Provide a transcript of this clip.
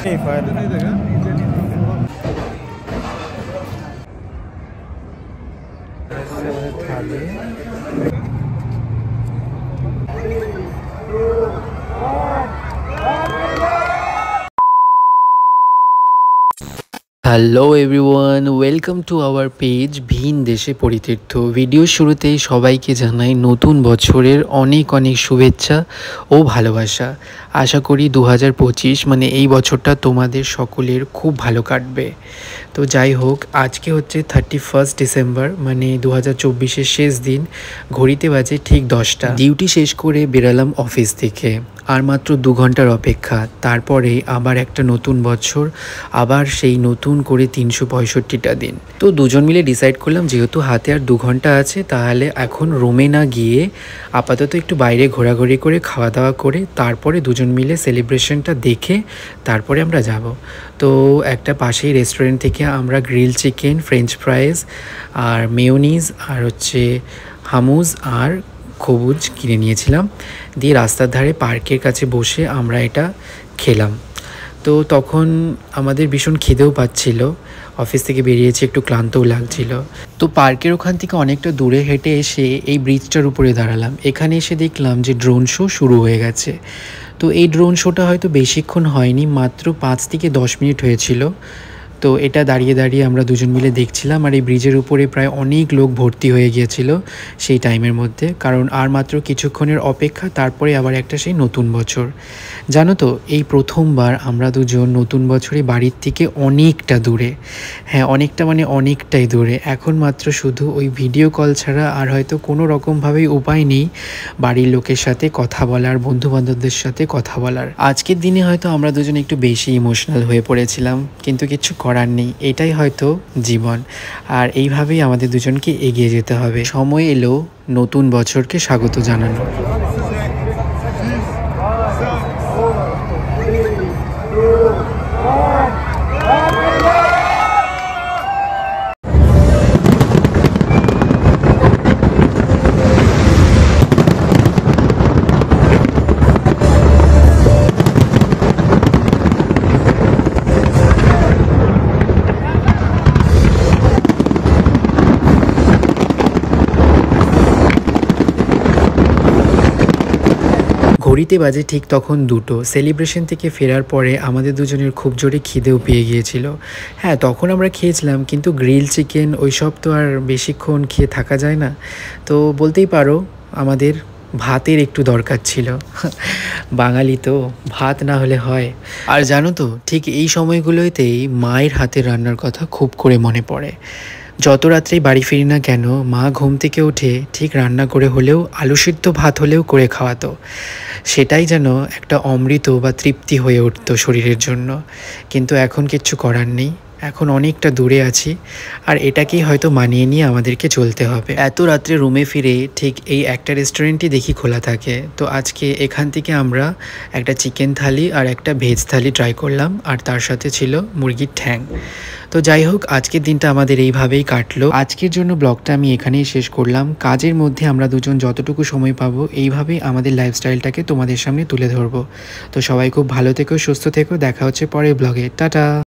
नहीं फायदा नहीं देगा। थाली hello everyone, welcome to our page ভিন দেশে পরিতীর্থ। ভিডিও শুরুতেই সবাইকে জানাই নতুন বছরের অনেক অনেক শুভেচ্ছা ও ভালোবাসা। আশা করি 2025 মানে এই বছরটা তোমাদের সকলের খুব ভালো কাটবে। তো যাই হোক, আজকে হচ্ছে 31 ডিসেম্বর মানে 2024-এর শেষ দিন। ঘড়িতে বাজে ঠিক 10টা। ডিউটি শেষ করে বেরালাম অফিস থেকে। আর মাত্র 2 ঘন্টার অপেক্ষা, তারপরে আবার একটা নতুন বছর, আবার সেই নতুন করে 365টা দিন। তো দুজন মিলে ডিসাইড করলাম যেহেতু হাতে আর 2 ঘন্টা আছে, তাহলে এখন রুমে না গিয়ে আপাতত একটু বাইরে ঘোরাঘুরি করে খাওয়া দাওয়া করে তারপরে দুজন মিলে সেলিব্রেশনটা দেখে তারপরে আমরা যাব। তো একটা পাশেই রেস্টুরেন্ট থেকে আমরা গ্রিল চিকেন, ফ্রেঞ্চ ফ্রাইজ আর মেয়োনিজ আর হচ্ছে হামুজ আর খবুজ কিনে নিয়েছিলাম। দিয়ে রাস্তার ধারে পার্কের কাছে বসে আমরা এটা খেলাম। তো তখন আমাদের ভীষণ খিদেও পাচ্ছিল, অফিস থেকে বেরিয়েছি, একটু ক্লান্তও লাগছিল। তো পার্কের ওখান থেকে অনেকটা দূরে হেঁটে এসে এই ব্রিজটার উপরে দাঁড়ালাম। এখানে এসে দেখলাম যে ড্রোন শো শুরু হয়ে গেছে। তো এই ড্রোন শোটা হয়তো বেশিক্ষণ হয়নি, মাত্র 5 থেকে 10 মিনিট হয়েছিল। তো এটা দাঁড়িয়ে দাঁড়িয়ে আমরা দুজন মিলে দেখছিলাম। আর এই ব্রিজের উপরে প্রায় অনেক লোক ভর্তি হয়ে গিয়েছিল সেই টাইমের মধ্যে, কারণ আর মাত্র কিছুক্ষণের অপেক্ষা, তারপরে আবার একটা সেই নতুন বছর। জানো তো, এই প্রথমবার আমরা দুজন নতুন বছরে বাড়ির থেকে অনেকটা দূরে। হ্যাঁ, অনেকটা মানে অনেকটাই দূরে। এখন মাত্র শুধু ওই ভিডিও কল ছাড়া আর হয়তো কোনো রকমভাবেই উপায় নেই বাড়ির লোকের সাথে কথা বলার, বন্ধুবান্ধবদের সাথে কথা বলার। আজকের দিনে হয়তো আমরা দুজন একটু বেশি ইমোশনাল হয়ে পড়েছিলাম, কিন্তু কিছু করার নেই, এটাই হয়তো জীবন। আর এইভাবেই আমাদের দুজনকে এগিয়ে যেতে হবে। সময় এলো নতুন বছরকে স্বাগত জানানো। ঘড়িতে বাজে ঠিক তখন 2টো। সেলিব্রেশন থেকে ফেরার পরে আমাদের দুজনের খুব জোরে খিদেও পেয়ে গিয়েছিল। হ্যাঁ, তখন আমরা খেয়েছিলাম, কিন্তু গ্রিল চিকেন ওইসব তো আর বেশিক্ষণ খেয়ে থাকা যায় না। তো বলতেই পারো আমাদের ভাতের একটু দরকার ছিল। বাঙালি তো, ভাত না হলে হয়। আর জানো তো, ঠিক এই সময়গুলোতেই মায়ের হাতের রান্নার কথা খুব করে মনে পড়ে। যত রাত্রেই বাড়ি ফিরি না কেন, মা ঘুম থেকে উঠে ঠিক রান্না করে হলেও, আলু সিদ্ধ ভাত হলেও করে খাওয়াতো। সেটাই যেন একটা অমৃত বা তৃপ্তি হয়ে উঠতো শরীরের জন্য। কিন্তু এখন কিচ্ছু করার নেই, এখন অনেকটা দূরে আছি, আর এটাকেই হয়তো মানিয়ে নিয়ে আমাদেরকে চলতে হবে। এত রাত্রে রুমে ফিরে ঠিক এই একটা রেস্টুরেন্টই দেখি খোলা থাকে। তো আজকে এখান থেকে আমরা একটা চিকেন থালি আর একটা ভেজ থালি ট্রাই করলাম, আর তার সাথে ছিল মুরগির ঠ্যাং। তো যাই হোক, আজকের দিনটা আমাদের এইভাবেই কাটলো। আজকের জন্য ব্লগটা আমি এখানেই শেষ করলাম। কাজের মধ্যে আমরা দুজন যতটুকু সময় পাবো এইভাবেই আমাদের লাইফস্টাইলটাকে তোমাদের সামনে তুলে ধরবো। তো সবাই খুব ভালো থেকো, সুস্থ থেকো, দেখা হচ্ছে পরের ব্লগে। টাটা।